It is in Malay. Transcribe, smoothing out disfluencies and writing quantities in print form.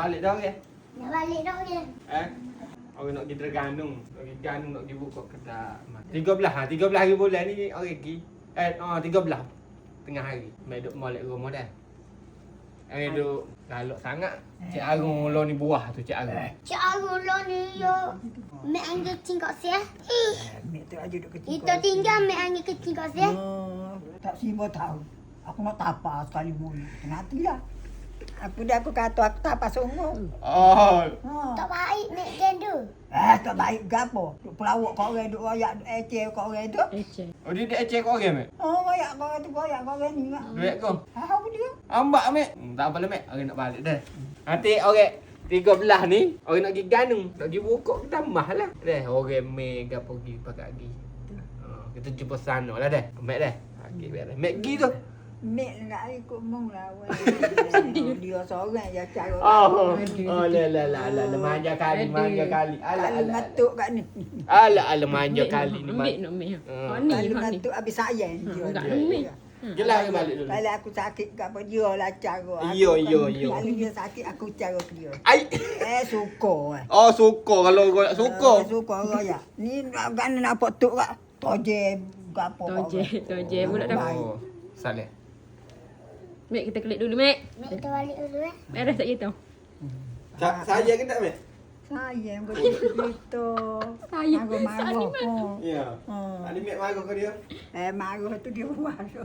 Balik dah okey. Nak balik dah je. Orang nak pergi Terengganu. Nak pergi buka kedai. 13 hari bulan ni orang pergi. 13 tengah hari. Mai duk molek rumah dah. Hari duk galak sangat. Cik Arung lo ni buah tu Cik Arung. Cik Arul lo ni yo. Mek angin kecil kat sia. Mek tu aja duk kecil. Kita tinggal mek angin kecil kat sia. Tak siapa tahu. Aku nak tapa sekali mulu. Nantilah. Aku kata aku tapa sungguh. Oh. Tak baik mek gendu. Tak baik gapo. Duk pelawak kau orang duk royak duk eceh kau orang tu. Oh dia ecek kau orang mek. Royak kau orang tu royak kau orang ni mak. Duit kau. Apa dia? Ambak mek. Tak apalah mek. Orang nak balik dah. Nanti orang 13 ni orang nak pergi Ganu. Nak pergi buka kedai mah lah. Dah orang mek gapo pergi pakai lagi. Kita jumpa sana lah dah. Mek dah. Okey beres. Mek pergi tu. Mek nak ikut mung lah. Dia seorang je cara. La manja kali. Kali matuk kat ni. Ala manja kali ni. Ambil nak ambil. Kali matuk habis sayang dia. Enggak ambil. Jelah ke balik dulu. Kalau aku sakit kat apa dia lah cara. Yo. Kalau dia sakit aku cara ke dia. Ai. Suka. Oh suka kalau kau nak suka. Suka royak. Ni kan nak tuk kat toje gapo. Toje pula dah. Oh, saleh. Mek kita klik dulu, Mek. Mek kita balik dulu Mek dah tak gitu. Saya ke tak mek? Sayang kau gitu. Sayang. Aku marah ko. Ya. Ada mek marah kau dia? Marah tu dia marah.